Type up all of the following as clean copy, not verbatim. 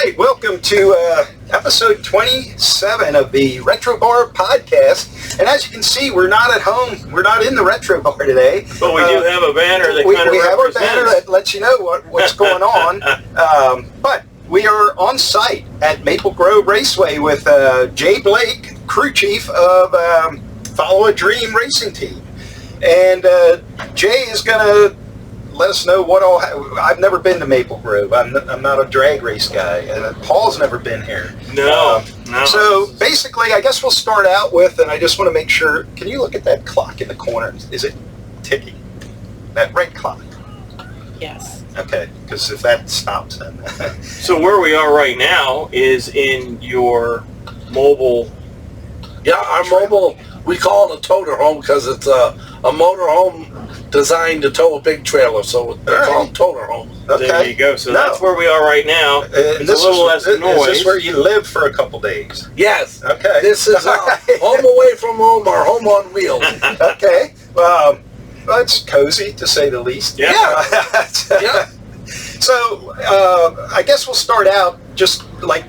right, welcome to episode 27 of the Retro Bar podcast. And as you can see, we're not at home. We're not in the Retro Bar today. But we do have a banner that we kind of have represents. a banner that lets you know what's going on. But we are on site at Maple Grove Raceway with Jay Blake, crew chief of Follow a Dream Racing Team. And Jay is going to let us know what all. I've never been to Maple Grove. I'm not a drag race guy, and Paul's never been here. No. So basically, I guess we'll start out with, and I just want to make sure. Can you look at that clock in the corner? Is it ticking? That red clock. Yes. Okay, because if that stops, then. So where we are right now is in your mobile. Yeah, our mobile. We call it a toter home because it's a motor home designed to tow a big trailer, so they call them toter homes. Okay. There you go. So that's where we are right now. It's a little less noise. Is this where you live for a couple days? Yes. Okay. This is home away from home or home on wheels. Okay. Well, it's cozy to say the least. Yeah. Yeah. So I guess we'll start out just like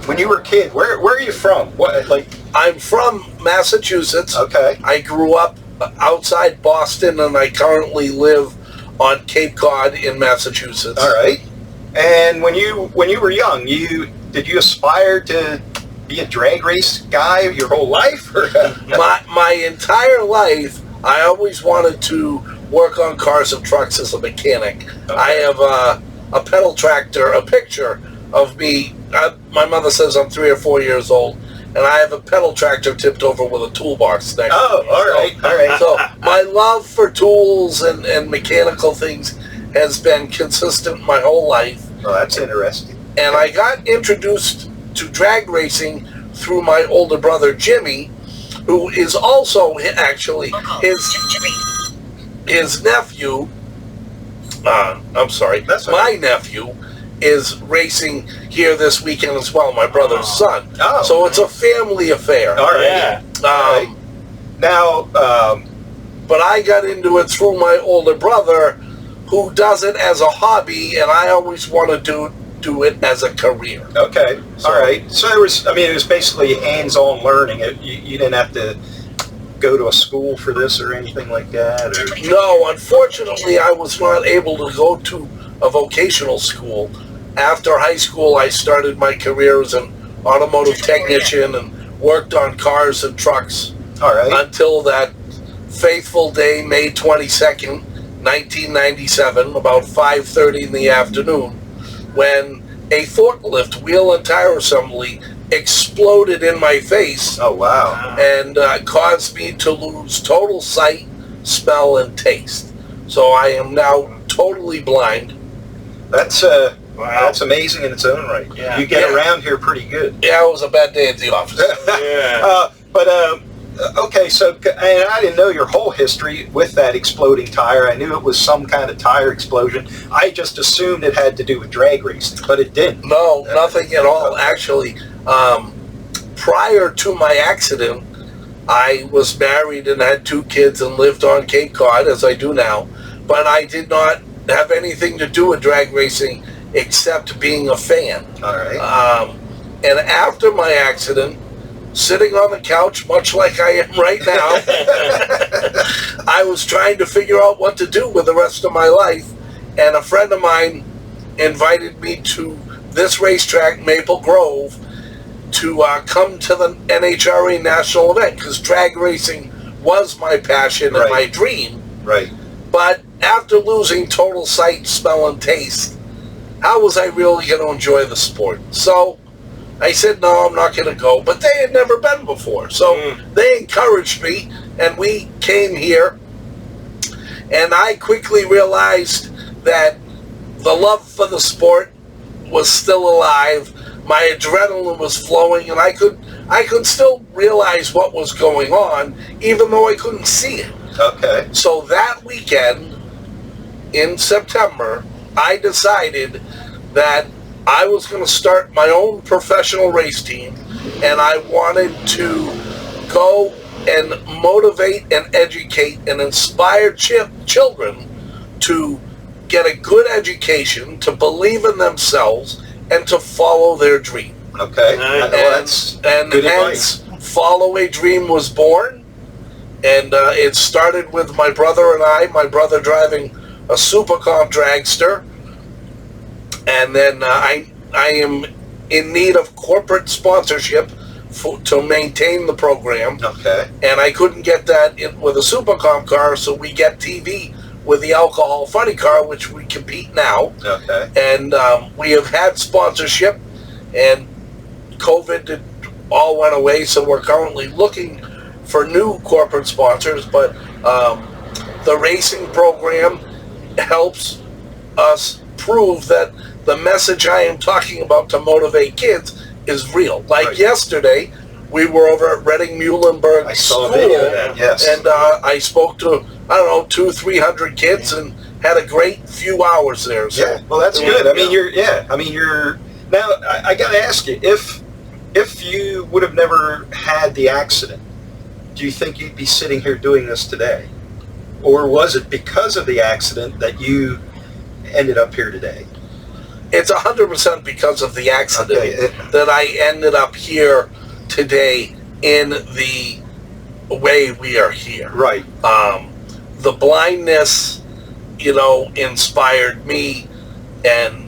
when you were a kid. Where are you from? What like? I'm from Massachusetts. Okay. I grew up outside Boston, and I currently live on Cape Cod in Massachusetts. All right. And when you were young, did you aspire to be a drag race guy your whole life? Or? My entire life, I always wanted to work on cars and trucks as a mechanic. Okay. I have a pedal tractor, a picture of me. My mother says I'm 3 or 4 years old, and I have a pedal tractor tipped over with a toolbar next Oh, to me. all right. So my love for tools and mechanical things has been consistent my whole life. Well, that's interesting. And I got introduced to drag racing through my older brother Jimmy, who is also actually his nephew. My nephew is racing here this weekend as well, my brother's son. Oh. So it's a family affair. All right. Yeah. All right. Now, but I got into it through my older brother, who does it as a hobby, and I always want to do it as a career. Okay. All right. So it was basically hands-on learning. You didn't have to go to a school for this or anything like that? Or? No, unfortunately, I was not able to go to a vocational school. After high school, I started my career as an automotive technician and worked on cars and trucks. All right. Until that faithful day, May 22nd, 1997, about 5:30 in the afternoon, when a forklift wheel and tire assembly exploded in my face. Oh, wow. And caused me to lose total sight, smell, and taste. So I am now totally blind. That's That's amazing in its own right. Yeah. You get around here pretty good. Yeah, it was a bad day at the office. Okay, so, and I didn't know your whole history with that exploding tire. I knew it was some kind of tire explosion. I just assumed it had to do with drag racing, but it didn't. No, nothing at all. Actually, prior to my accident, I was married and had 2 kids and lived on Cape Cod, as I do now, but I did not have anything to do with drag racing except being a fan. All right. And after my accident, sitting on the couch, much like I am right now, I was trying to figure out what to do with the rest of my life, and a friend of mine invited me to this racetrack, Maple Grove, to come to the NHRA National event, because drag racing was my passion and my dream. Right. But after losing total sight, smell, and taste, how was I really going to enjoy the sport? So I said, no, I'm not going to go. But they had never been before. So they encouraged me, and we came here. And I quickly realized that the love for the sport was still alive. My adrenaline was flowing, and I could still realize what was going on, even though I couldn't see it. Okay. So that weekend in September, I decided that I was going to start my own professional race team, and I wanted to go and motivate and educate and inspire children to get a good education, to believe in themselves, and to follow their dream. Okay. Nice. Well, that's And good hence, advice. Follow a Dream was born. And it started with my brother and I, my brother driving a Super Comp dragster. And then I am in need of corporate sponsorship to maintain the program. Okay. And I couldn't get that with a Super Comp car, so we get TV with the alcohol funny car, which we compete now. Okay. And we have had sponsorship, and COVID all went away, so we're currently looking for new corporate sponsors, but the racing program helps us prove that the message I am talking about to motivate kids is real. Like Right. yesterday, we were over at Reading Muhlenberg I saw a School, video of that, yes. and I spoke to, 200-300 kids and had a great few hours there. So, Yeah, well, that's good. I mean, you're now, I got to ask you, if you would have never had the accident, do you think you'd be sitting here doing this today? Or was it because of the accident that you ended up here today? It's 100% because of the accident Okay. that I ended up here today in the way we are here. Right. The blindness, inspired me, and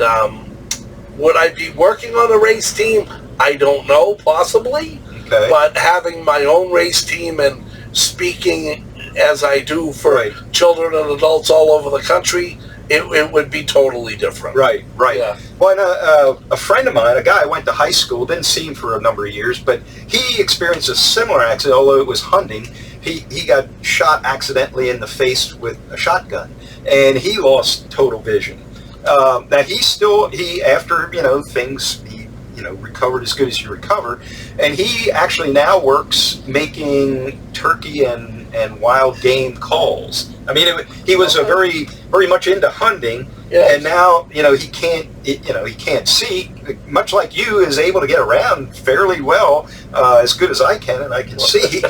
would I be working on a race team? I don't know, possibly. Okay. But having my own race team and speaking as I do for Right. children and adults all over the country, it would be totally different. Right. Yeah. Well, and, a friend of mine, a guy I went to high school, didn't see him for a number of years, but he experienced a similar accident, although it was hunting. He got shot accidentally in the face with a shotgun, and he lost total vision. Now after things, he recovered as good as you recover, and he actually now works making turkey and wild game calls. I mean, he was a very much into hunting, Yes. and now he can't see, much like you, is able to get around fairly well, as good as I can, and I can see,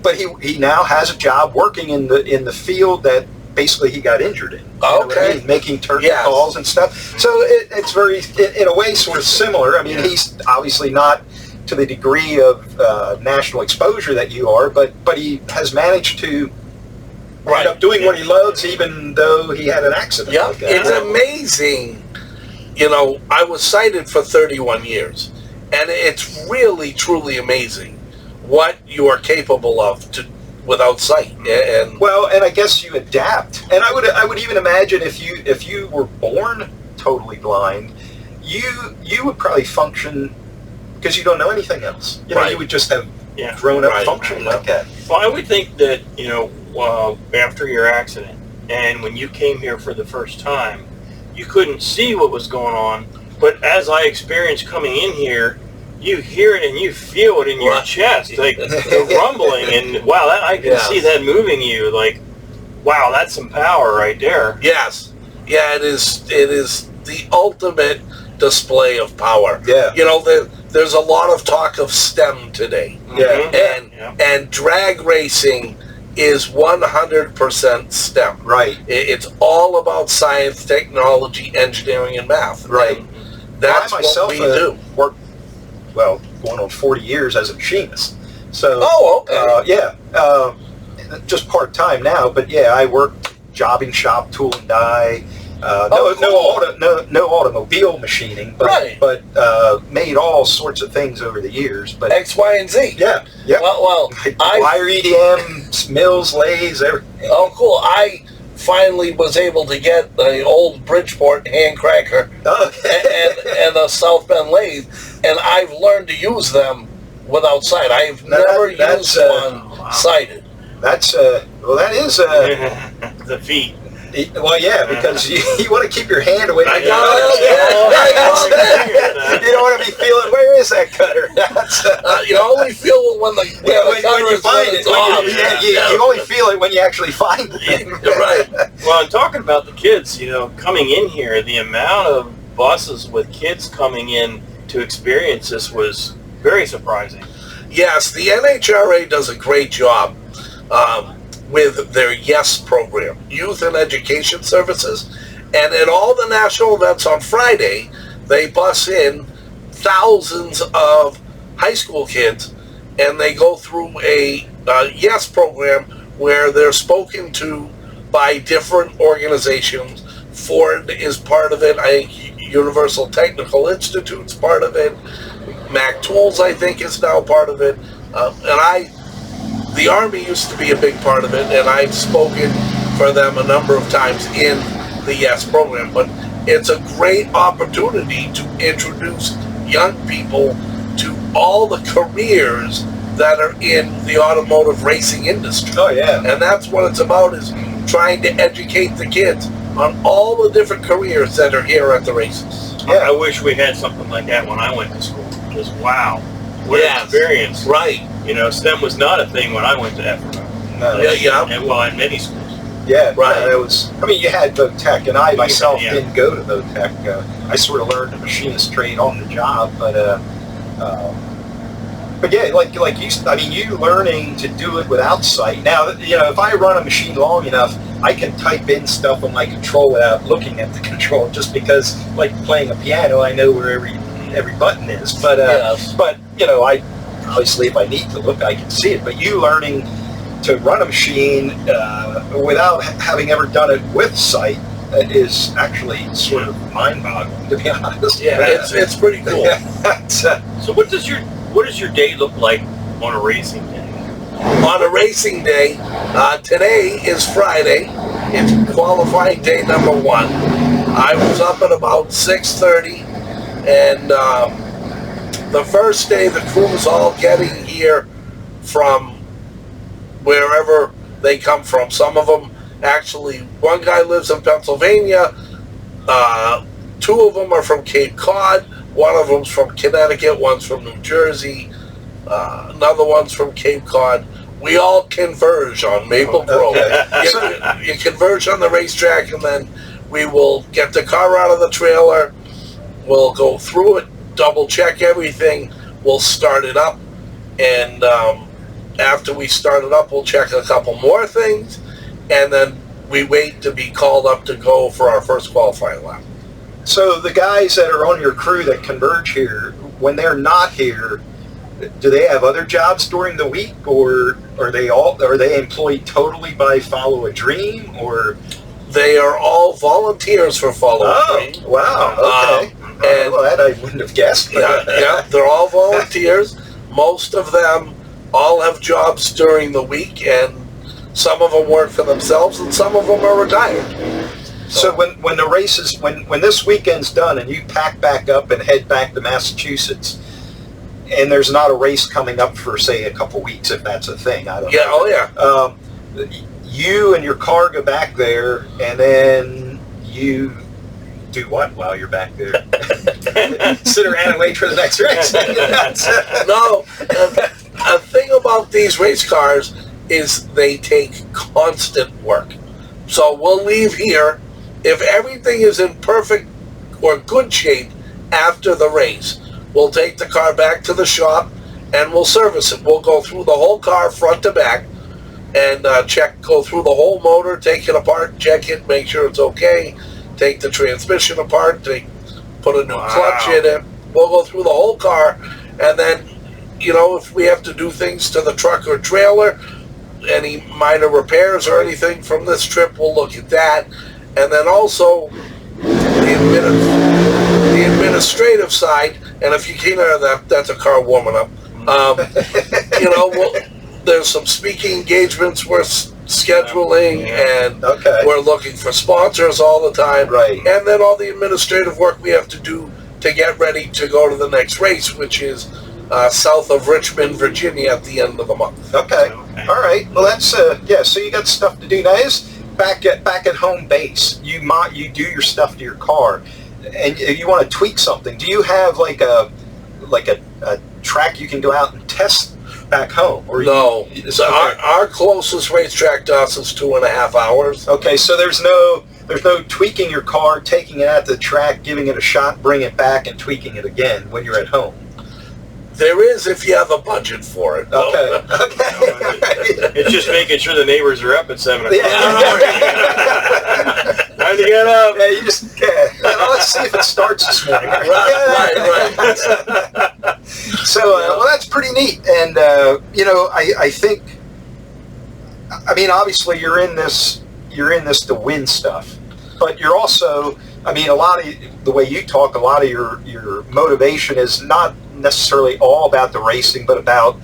but he now has a job working in the field that basically he got injured in. You know what I Okay. mean? Making turkey Yes. calls and stuff. So it's very, in a way, sort of similar. I mean, he's obviously not to the degree of national exposure that you are, but he has managed to end up doing what he loves, even though he had an accident. Yeah, like that. it's amazing. I was sighted for 31 years, and it's really, truly amazing what you are capable of without sight. And Well, and I guess you adapt. And I would even imagine if you were born totally blind, you would probably function because you don't know anything else. Right. You would just have Yeah. grown up Right. functioning like that. Well, I would think that, after your accident and when you came here for the first time, you couldn't see what was going on. But as I experienced coming in here, you hear it and you feel it in your Right. chest, like the rumbling. And wow, I can Yes. see that moving you. Like, wow, that's some power right there. yes, yeah, it is the ultimate display of power. Yeah. There's a lot of talk of STEM today. Yeah. Mhm. And drag racing is 100% STEM. Right. It's all about science, technology, engineering, and math. Right. And that's I myself what we do. worked, going on 40 years as a machinist. So, Oh, okay. just part-time now, but yeah, I worked jobbing shop, tool and die, no automobile machining, but, Right. but made all sorts of things over the years. But X, Y, and Z. yeah. Well, Wire EDM, mills, lathes, everything. oh, cool. I finally was able to get an old Bridgeport hand cracker and a South Bend lathe, and I've learned to use them without sight. I've never used one sighted. That's that is The feet. well, yeah, because you want to keep your hand away from I your know. You don't want to be feeling, where is that cutter? That's, You only feel it when the when you find it. it's off. You only feel it when you actually find it. Right. Well, and talking about the kids, coming in here, the amount of buses with kids coming in to experience this was very surprising. Yes, the NHRA does a great job with their YES program, Youth and Education Services, And at all the national events on Friday, they bus in thousands of high school kids, and they go through a YES program where they're spoken to by different organizations. Ford is part of it. I think Universal Technical Institute's part of it. Mac Tools, I think, is now part of it. The Army used to be a big part of it, and I've spoken for them a number of times in the YES program. But it's a great opportunity to introduce young people to all the careers that are in the automotive racing industry. Oh, yeah. And that's what it's about, is trying to educate the kids on all the different careers that are here at the races. Yeah. I wish we had something like that when I went to school. Just wow. What an experience. Right. You know, STEM was not a thing when I went to FRO. No. And, well, in many schools. Yeah, right. It was. I mean, you had Votech, and I myself didn't go to Votech. I sort of learned the machinist trade on the job, but yeah, like you. I mean, you learning to do it without sight. Now, you know, if I run a machine long enough, I can type in stuff on my control without looking at the control, just because, like playing a piano, I know where every button is. But but you know, I obviously, if I need to look, I can see it. But you learning to run a machine without having ever done it with sight is actually sort of mind-boggling, to be honest. Yeah, it's pretty cool. So what does your day look like on a racing day? On a racing day, today is Friday. It's qualifying day number 1. I was up at about 6:30, and the first day the crew was all getting here from wherever they come from. Some of them, actually, one guy lives in Pennsylvania, 2 of them are from Cape Cod, one of them's from Connecticut, one's from New Jersey, another one's from Cape Cod. We all converge on Maple Grove. You converge on the racetrack, and then we will get the car out of the trailer, we'll go through it, double check everything, we'll start it up, and after we start it up, we'll check a couple more things, and then we wait to be called up to go for our first qualifying lap. So the guys that are on your crew that converge here, when they're not here, do they have other jobs during the week, or are they employed totally by Follow a Dream, or? They are all volunteers for Follow a Dream. Wow, okay. Well, that I wouldn't have guessed. Yeah, they're all volunteers. Most of them all have jobs during the week, and some of them work for themselves, and some of them are retired. So when the races, when this weekend's done and you pack back up and head back to Massachusetts, and there's not a race coming up for, say, a couple weeks, if that's a thing, I don't know. Oh yeah. You and your car go back there, and then you do what while you're back there? Sit around and wait for the next race. No. A thing about these race cars is they take constant work. So we'll leave here. If everything is in perfect or good shape after the race, we'll take the car back to the shop and we'll service it. We'll go through the whole car front to back and go through the whole motor, take it apart, check it, make sure it's okay, take the transmission apart, put a new clutch in it. We'll go through the whole car, and then, you know, if we have to do things to the truck or trailer, any minor repairs or anything from this trip, we'll look at that. And then also the administrative side, and if you can hear that, that's a car warming up. You know, there's some speaking engagements we're scheduling, and we're looking for sponsors all the time. Right. And then all the administrative work we have to do to get ready to go to the next race, which is south of Richmond, Virginia, at the end of the month. Okay. All right. Well, that's so you got stuff to do. Now, back at home base, you do your stuff to your car, and you want to tweak something. Do you have like a track you can go out and test back home? Or no. So our closest racetrack to us is 2.5 hours. Okay, so there's no tweaking your car, taking it out to the track, giving it a shot, bring it back, and tweaking it again when you're at home. There is, if you have a budget for it. Okay. It's just making sure the neighbors are up at 7 o'clock. Yeah. I Time to get up. Yeah, you just let's see if it starts this morning. Right. So, well, that's pretty neat. And I think, I mean, obviously you're in this to win stuff, but you're also, I mean, a lot of the way you talk, a lot of your motivation is not necessarily all about the racing, but about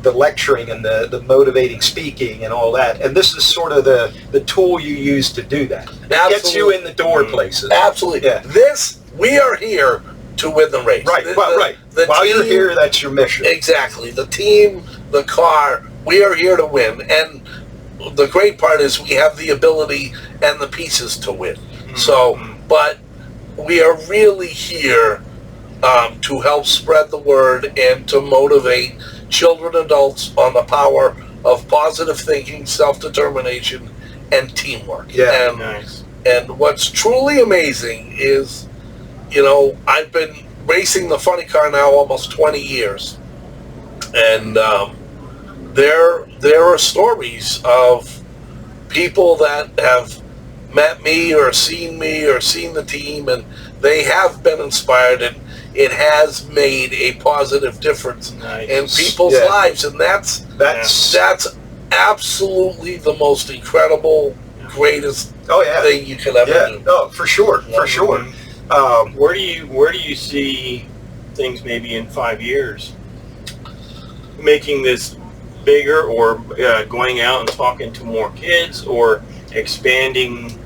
the lecturing and the motivating speaking and all that. And this is sort of the tool you use to do that. It gets you in the door places. Absolutely. Yeah. We are here to win the race. Right. Right. While you're here, that's your mission. Exactly. The team, the car, we are here to win. And the great part is we have the ability and the pieces to win. So, but we are really here to help spread the word and to motivate children and adults on the power of positive thinking, self-determination, and teamwork. Yeah, and, nice. And what's truly amazing is, I've been racing the funny car now almost 20 years. And there are stories of people that have met me or seen the team, and they have been inspired, and it has made a positive difference in people's lives, and that's absolutely the most incredible, greatest thing you can ever do. Oh, for sure. Where do you see things maybe in 5 years? Making this bigger, or going out and talking to more kids, or expanding?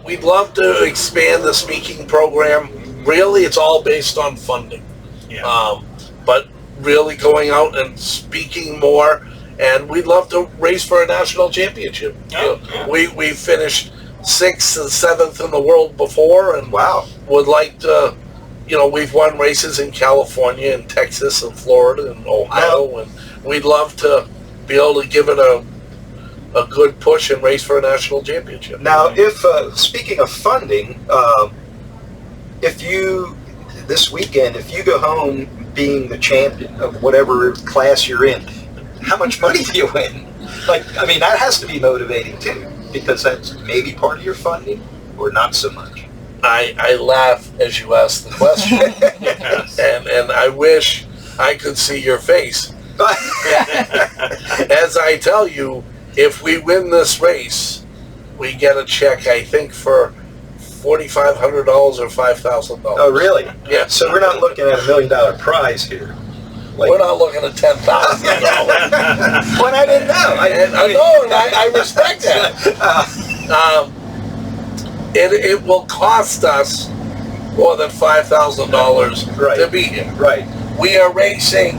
We'd love to expand the speaking program. Really, it's all based on funding. Yeah. But really going out and speaking more, and we'd love to race for a national championship. We finished 6th and 7th in the world before, and would like to. We've won races in California and Texas and Florida and Ohio, and we'd love to be able to give it a good push and race for a national championship. Now, if speaking of funding, this weekend, if you go home being the champion of whatever class you're in, how much money do you win? That has to be motivating too, because that's maybe part of your funding, or not so much. I laugh as you ask the question, and I wish I could see your face. As I tell you, if we win this race, we get a check, I think, for $4,500 or $5,000. Oh, really? Yeah. So we're not looking at $1 million prize here. We're not looking at $10,000. When I didn't know. I respect that. It will cost us more than $5,000 to be here. Right. We are racing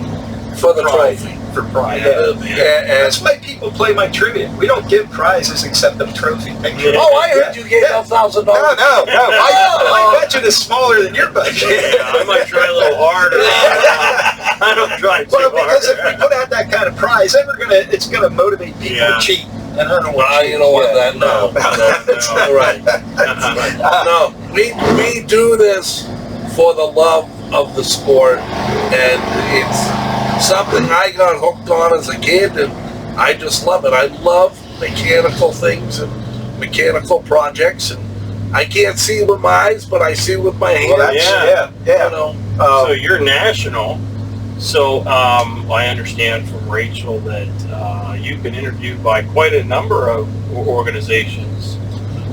for the trophy. For pride. And that's why people play my trivia. We don't give prizes except the trophy picture. Oh, I heard you gave $1,000. No. My budget is smaller than your budget. I might try a little harder. I don't try too hard. Because if we put out that kind of prize, then it's gonna motivate people to cheat. And I don't want to. You don't want that. No. Right. No, we do this for the love of the sport, and it's something I got hooked on as a kid, and I just love it. I love mechanical things and mechanical projects, and I can't see with my eyes, but I see with my hands. Well, so you're national. So I understand from Rachel that you've been interviewed by quite a number of organizations.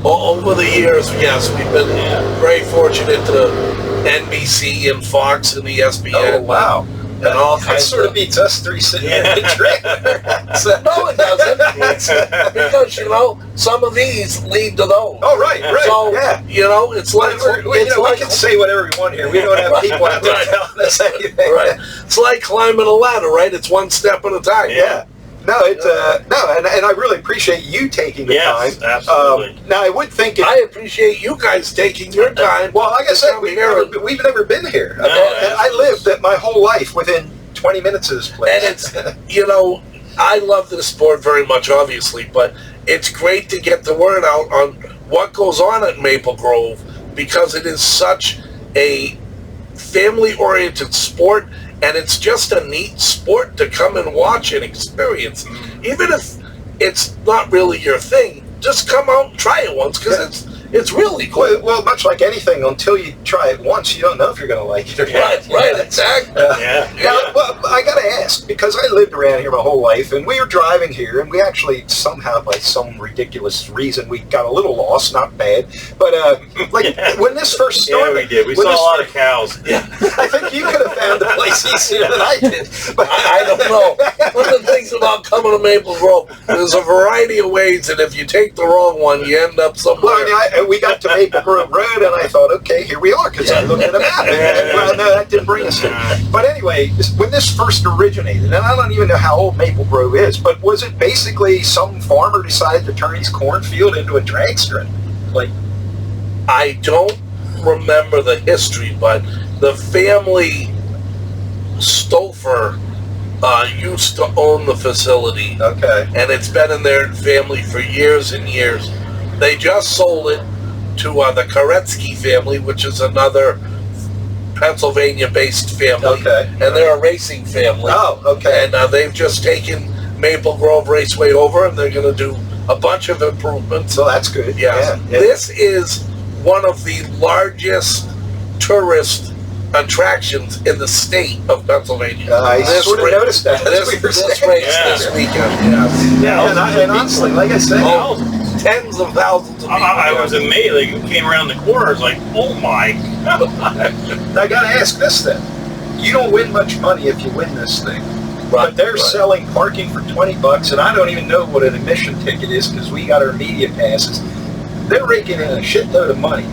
Over the years, yes, we've been very fortunate to NBC and Fox and ESPN. Oh, wow. And all That kinds sort of beats us three sitting in the trailer. No, it doesn't. Because, some of these lead to those. Oh, right. So, it's like... we can say whatever we want here. We don't have people out there telling us anything. Right. It's like climbing a ladder, right? It's one step at a time. Yeah. No, and I really appreciate you taking the time. Yes, absolutely. Now, I would think... I appreciate you guys taking your time. Well, like I said, we've never been here. And I lived my whole life within 20 minutes of this place. And it's, I love this sport very much, obviously, but it's great to get the word out on what goes on at Maple Grove, because it is such a family-oriented sport, and it's just a neat sport to come and watch and experience. Even if it's not really your thing, just come out and try it once because it's really cool. Well, much like anything, until you try it once, you don't know if you're going to like it or not. Right, exactly. Well, I got to ask, because I lived around here my whole life, and we were driving here, and we actually somehow, by some ridiculous reason, we got a little lost, not bad. But, when this first started... Yeah, we did. We saw a lot of cows. Yeah. I think you could have found the place easier than I did. But I don't know. One of the things about coming to Maple Grove, there's a variety of ways, and if you take the wrong one, you end up somewhere. Well, we got to Maple Grove Road, and I thought, okay, here we are, because I looked at a map. Well, no, that didn't bring us there. But anyway, when this first originated, and I don't even know how old Maple Grove is, but was it basically some farmer decided to turn his cornfield into a drag strip? Like, I don't remember the history, but the family Stouffer used to own the facility. Okay. And it's been in their family for years and years. They just sold it to the Koretsky family, which is another Pennsylvania-based family. Okay. And they're a racing family. Oh, okay. And they've just taken Maple Grove Raceway over, and they're going to do a bunch of improvements. So that's good. Yeah. This is one of the largest tourist attractions in the state of Pennsylvania. I sort of noticed that. This race this weekend, And honestly, like I said, tens of thousands of people. I was amazed. Like, you came around the corner, it's like, oh my God. I got to ask this then. You don't win much money if you win this thing. But they're selling parking for $20, and I don't even know what an admission ticket is because we got our media passes. They're raking in a shitload of money.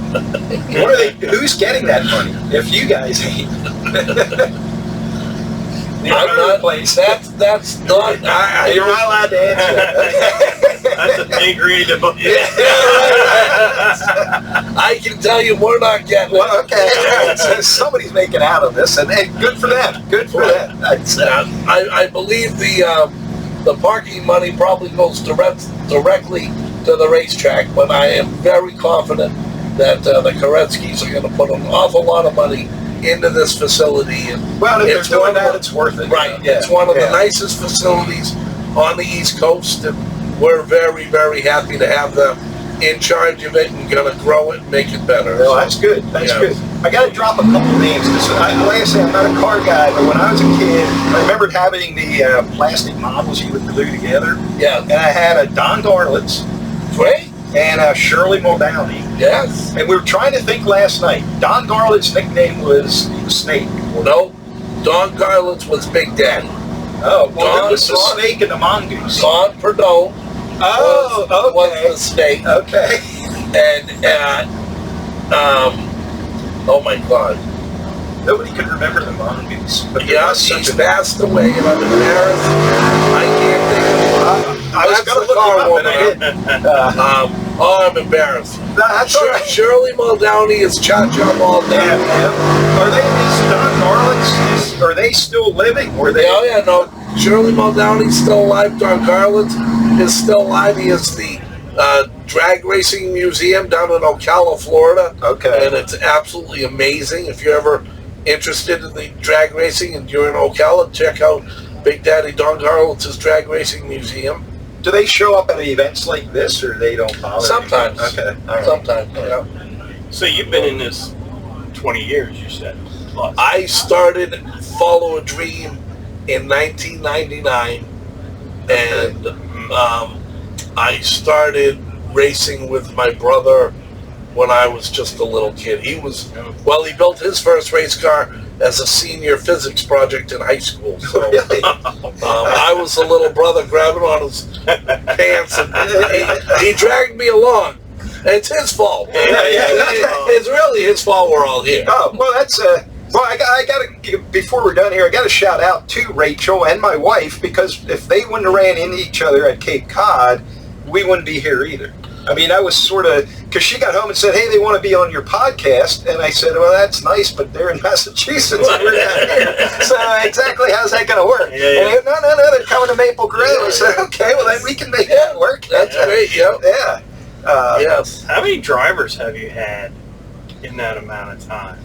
What are they? Who's getting that money? If you guys ain't. I'm not. That's not. You're not allowed to answer that. That's a big read. I can tell you we're not getting it. Well, okay. So somebody's making out of this, and good for them. Good for them. I believe the parking money probably goes directly to the racetrack, but I am very confident that the Koretskys are going to put an awful lot of money into this facility. And well, if they're doing that, it's worth it. Right. It's one of the nicest facilities on the East Coast, and we're very, very happy to have them in charge of it and going to grow it and make it better. Well, that's good. That's good. I got to drop a couple names. Like I say, I'm not a car guy, but when I was a kid, I remembered having the plastic models you would glue together. Yeah. And I had a Don Garlitz. Great. And Shirley Muldowney. Yes. And we were trying to think last night. Don Garlitz's nickname was Snake. No, Don Garlitz was Big Daddy. Oh, well, it was the Snake and the Mongoose. Don Perdone was the Snake. Okay. And, oh my God. Nobody could remember the Mongoose. But he's passed away, and I'm embarrassed. I can't think of it. I was going to look him up, and I didn't. I'm embarrassed. That's all right. Shirley Muldowney is Cha-Cha Muldowney. Are they these Don Garlits? Are they still living? Were they? Oh, yeah, no. Shirley Muldowney's still alive. Don Garlits is still alive. He is the drag racing museum down in Ocala, Florida. Okay. And it's absolutely amazing. If you're ever interested in the drag racing and you're in Ocala, check out Big Daddy Don Garlitz's drag racing museum. Do they show up at events like this, or they don't bother? Sometimes. Okay. Right. Sometimes, yeah. So you've been in this 20 years, you said? Plus. I started Follow a Dream in 1999, and I started racing with my brother when I was just a little kid. He built his first race car as a senior physics project in high school. So I was a little brother grabbing on his pants, and he dragged me along. It's his fault. It's really his fault we're all here. Oh, well, that's well, I got to, before we're done here, I got to shout out to Rachel and my wife, because if they wouldn't have ran into each other at Cape Cod, we wouldn't be here either. I mean, I was sort of, because she got home and said, hey, they want to be on your podcast. And I said, well, that's nice, but they're in Massachusetts. And we're down here. So exactly how's that going to work? And they, no, they're coming to Maple Grove. I said, okay, well, then we can make that work. That's great, Yeah. Yes. How many drivers have you had in that amount of time?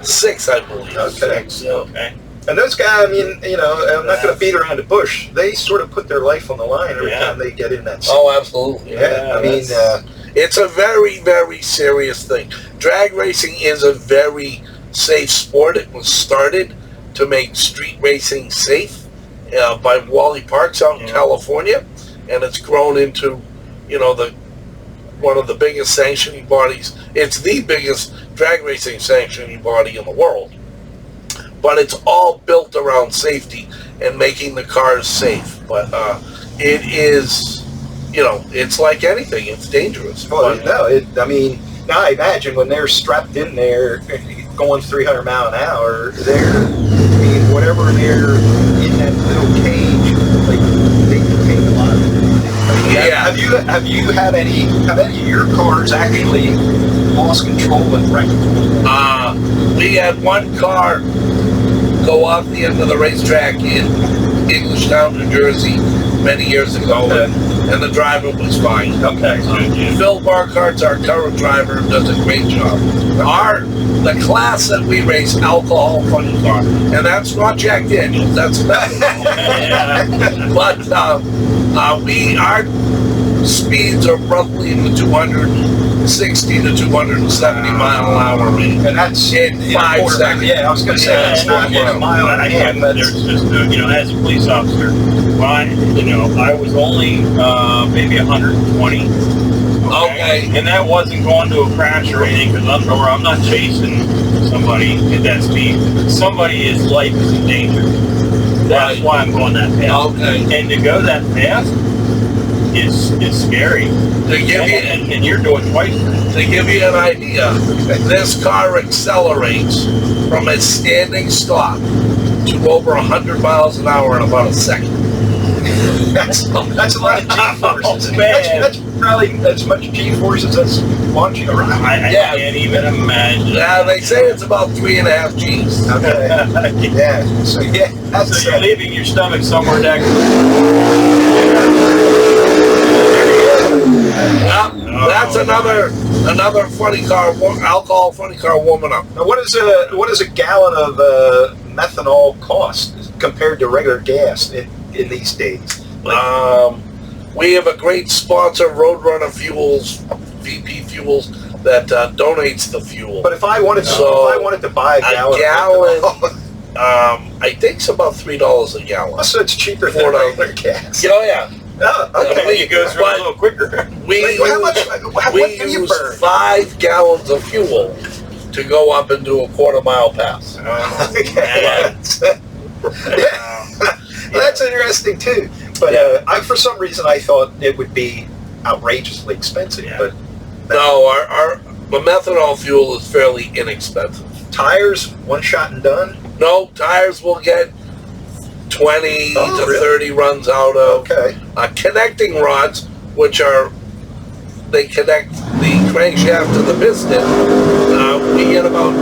6, I believe. Okay. Okay. And those guys, I mean, you know, I'm not going to beat around the bush. They sort of put their life on the line every time they get in that seat. Oh, absolutely. Yeah, I mean, it's a very, very serious thing. Drag racing is a very safe sport. It was started to make street racing safe by Wally Parks out in California, and it's grown into, you know, one of the biggest sanctioning bodies. It's the biggest drag racing sanctioning body in the world. But it's all built around safety and making the cars safe. But it is, you know, it's like anything. It's dangerous. well, no, I mean, now I imagine when they're strapped in there going 300 mile an hour, I mean, whatever they're in that little cage, like, they can take a lot of it. I mean, have you had any of your cars actually lost control and wrecked? We had one car go off the end of the racetrack in Englishtown, New Jersey, many years ago, and the driver was fine. Okay. Phil Barkhart's our current driver, does a great job. The class that we race, alcohol funny car, and that's not Jack Daniels, that's but our speeds are roughly in the 260 to 270 mile an hour range. And that's in 5 seconds. Yeah, I was going to say, that's not in a mile and a half. There's just, you know, as a police officer, I was only maybe 120. Okay. And that wasn't going to a crash or anything, because I'm not chasing somebody at that speed. Somebody's life is in danger. That's why I'm going that fast. Okay. And to go that fast is scary. And you're doing twice. To give you an idea, this car accelerates from a standing stop to over 100 miles an hour in about a second. That's a lot of G-forces. That's probably as much G-forces as launching a rocket. I can't even imagine. Yeah, they say it's about 3.5 Gs. Okay. Yeah. So you're leaving your stomach somewhere next. That's another funny car, alcohol funny car warming up. Now, what is a gallon of methanol cost compared to regular gas in these days? We have a great sponsor, Roadrunner Fuels, VP Fuels, that donates the fuel. But if I wanted to buy a gallon, I think it's about $3 a gallon. So it's cheaper than regular gas. Oh yeah. Oh, okay. It goes through a little quicker. We use 5 gallons of fuel to go up and do a quarter-mile pass. That's interesting too. But for some reason I thought it would be outrageously expensive. Yeah. But no, our methanol fuel is fairly inexpensive. Tires, one shot and done? No, tires will get 20 to 30 runs out of. Okay. Connecting rods, which they connect the crankshaft to the piston. We get about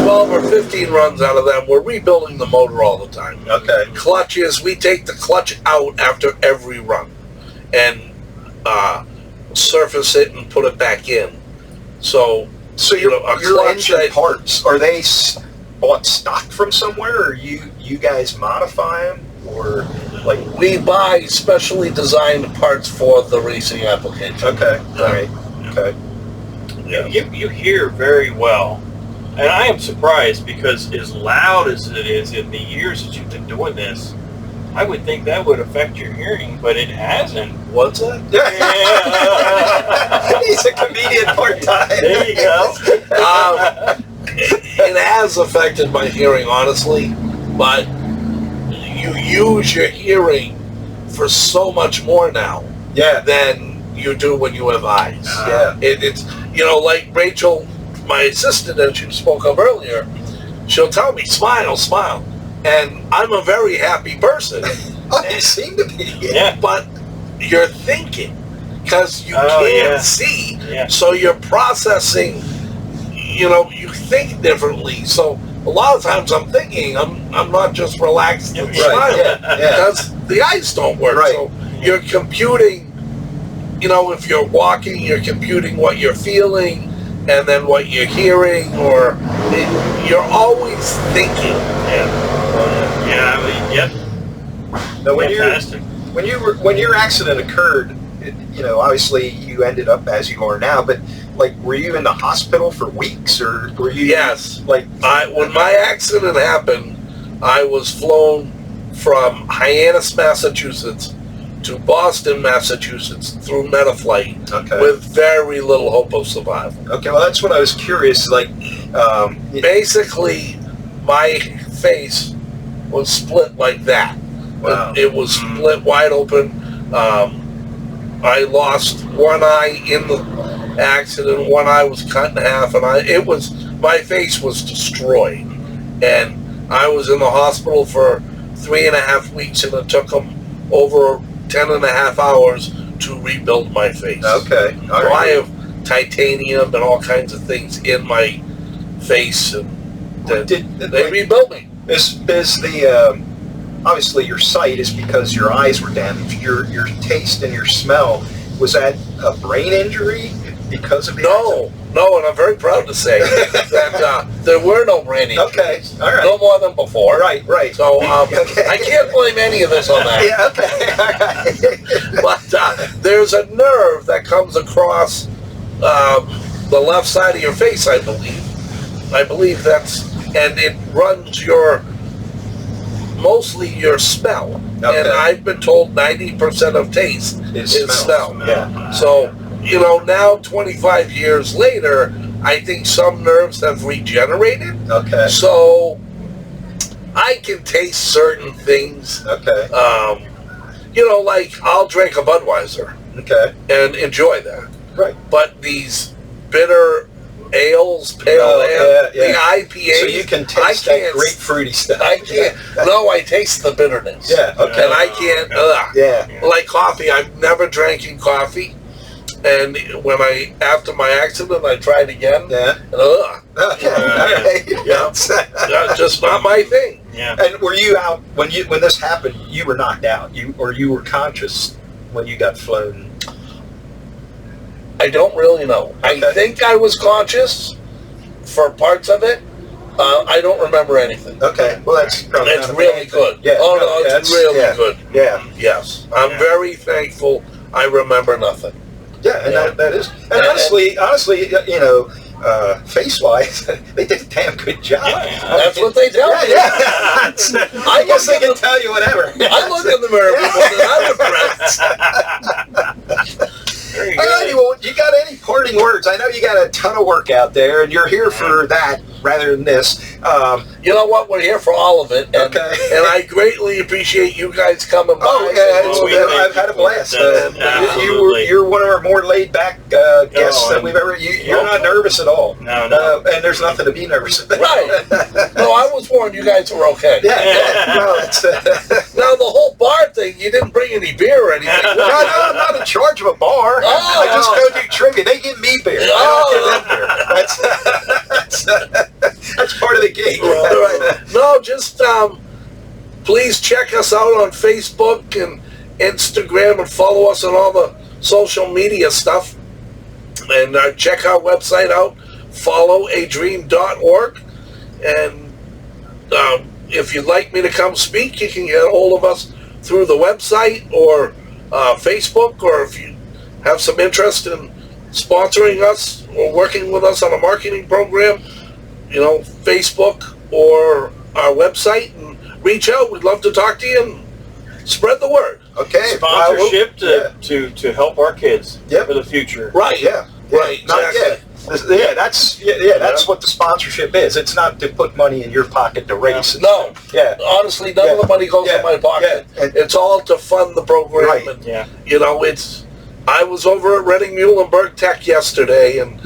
12 or 15 runs out of them. We're rebuilding the motor all the time. Okay. Clutches, we take the clutch out after every run and surface it and put it back in. So your engine parts, are they bought stock from somewhere, or you guys modify them, or like we buy specially designed parts for the racing application? Okay. All right. Okay. Yeah. You hear very well, and I am surprised, because as loud as it is in the years that you've been doing this, I would think that would affect your hearing, but it hasn't. What's that? Yeah. He's a comedian part-time. There you go. It has affected my hearing, honestly, but you use your hearing for so much more now than you do when you have eyes. It's, like Rachel, my assistant that you spoke of earlier, she'll tell me, smile, smile. And I'm a very happy person. You seem to be. Yeah. But you're thinking, because you can't see, so you're processing. You think differently. So a lot of times I'm thinking, I'm not just relaxed and smiling, because the eyes don't work. Right. So you're computing, if you're walking, you're computing what you're feeling, and then what you're hearing, or you're always thinking. Yeah, I mean, yep. Now, when Fantastic. when your accident occurred, obviously you ended up as you are now, but like, were you in the hospital for weeks, or were you? Yes. Like, When my accident happened, I was flown from Hyannis, Massachusetts to Boston, Massachusetts through Metaflight with very little hope of survival. Okay, well, that's what I was curious. Like, basically, my face was split like that. Wow. It was split wide open. I lost one eye in the accident. One eye was cut in half, and my face was destroyed. And I was in the hospital for 3.5 weeks, and it took them over 10.5 hours to rebuild my face. Okay. All right. So I right. have titanium and all kinds of things in my face, and they rebuilt me. Is the obviously your sight is because your eyes were damaged. Your taste and your smell, was that a brain injury because of the accident? No, and I'm very proud to say that there were no brain injuries. Okay, all right. No more than before. Right. So I can't blame any of this on that. Yeah, okay, all right. But there's a nerve that comes across the left side of your face, I believe. And it runs mostly your smell. Okay. And I've been told 90% of taste is smell. Yeah. So, now 25 years later, I think some nerves have regenerated. Okay. So I can taste certain things. Okay. Like I'll drink a Budweiser. Okay. And enjoy that. Right. But these bitter ales, pale ale, the IPAs. So you can taste that grapefruity stuff. I can't. No, I taste the bitterness. Yeah. Okay. And I can't. Yeah. Like coffee, I've never drank coffee. And after my accident, I tried again. Yeah. And Okay. All right. Yeah. Just not my thing. Yeah. And were you out when this happened? You were knocked out. You were conscious when you got flown? I don't really know. Okay. I think I was conscious for parts of it. I don't remember anything. Okay. Well, that's probably It's really good. Yeah. Oh no, it's really good. Yeah. Yes. I'm very thankful I remember nothing. Yeah, and that is. And honestly, face-wise, they did a damn good job. Yeah. That's what they tell me. Yeah. I guess they can tell you whatever. I look in the mirror and I'm impressed. Very All righty, good. well, you got any parting words? I know you got a ton of work out there, and you're here for that rather than this. You know what? We're here for all of it, and I greatly appreciate you guys coming by. Oh yeah, I've had a blast. You're one of our more laid back guests that we've ever. You're not nervous at all. No. And there's nothing to be nervous about. Right. No, I was warned you guys were okay. Yeah. No, it's, now the whole bar thing, you didn't bring any beer or anything. No, I'm not in charge of a bar. I just go do trivia. They give me beer. I don't give them beer. That's part of the gig. Right. No, just please check us out on Facebook and Instagram, and follow us on all the social media stuff. And check our website out, followadream.org. And if you'd like me to come speak, you can get a hold of us through the website or Facebook, or if you have some interest in sponsoring us or working with us on a marketing program, Facebook or our website, and reach out. We'd love to talk to you and spread the word. Okay. Sponsorship to help our kids for the future. Right. Yeah. Right. Not Exactly. yet. That's what the sponsorship is. It's not to put money in your pocket to race. No. Yeah. Honestly, none of the money goes in my pocket. Yeah. It's all to fund the program. Right. And, I was over at Reading Muhlenberg Tech yesterday, and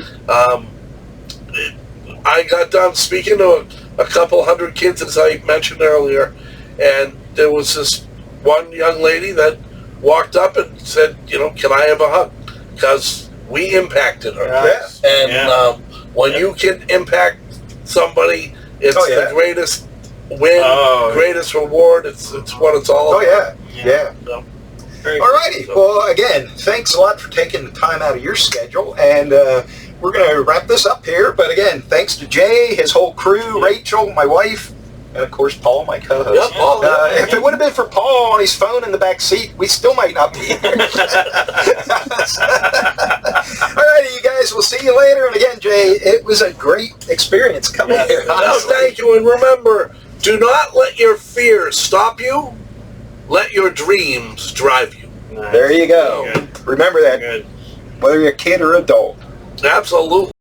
I got done speaking to a couple hundred kids, as I mentioned earlier, and there was this one young lady that walked up and said, can I have a hug? Because we impacted her. Yes. And when you can impact somebody, it's the greatest win, greatest reward. It's what it's all about. Yeah. All righty. Well, again, thanks a lot for taking the time out of your schedule, and we're going to wrap this up here. But again, thanks to Jay, his whole crew, Rachel, my wife, and of course Paul, my co-host. Yep, Paul, if it would have been for Paul on his phone in the back seat, we still might not be here. All righty, you guys. We'll see you later. And again, Jay, it was a great experience coming here. Honestly. Thank you. And remember, do not let your fears stop you. Let your dreams drive you. Nice. There you go. Good. Remember that, Good. whether you're a kid or adult. Absolutely.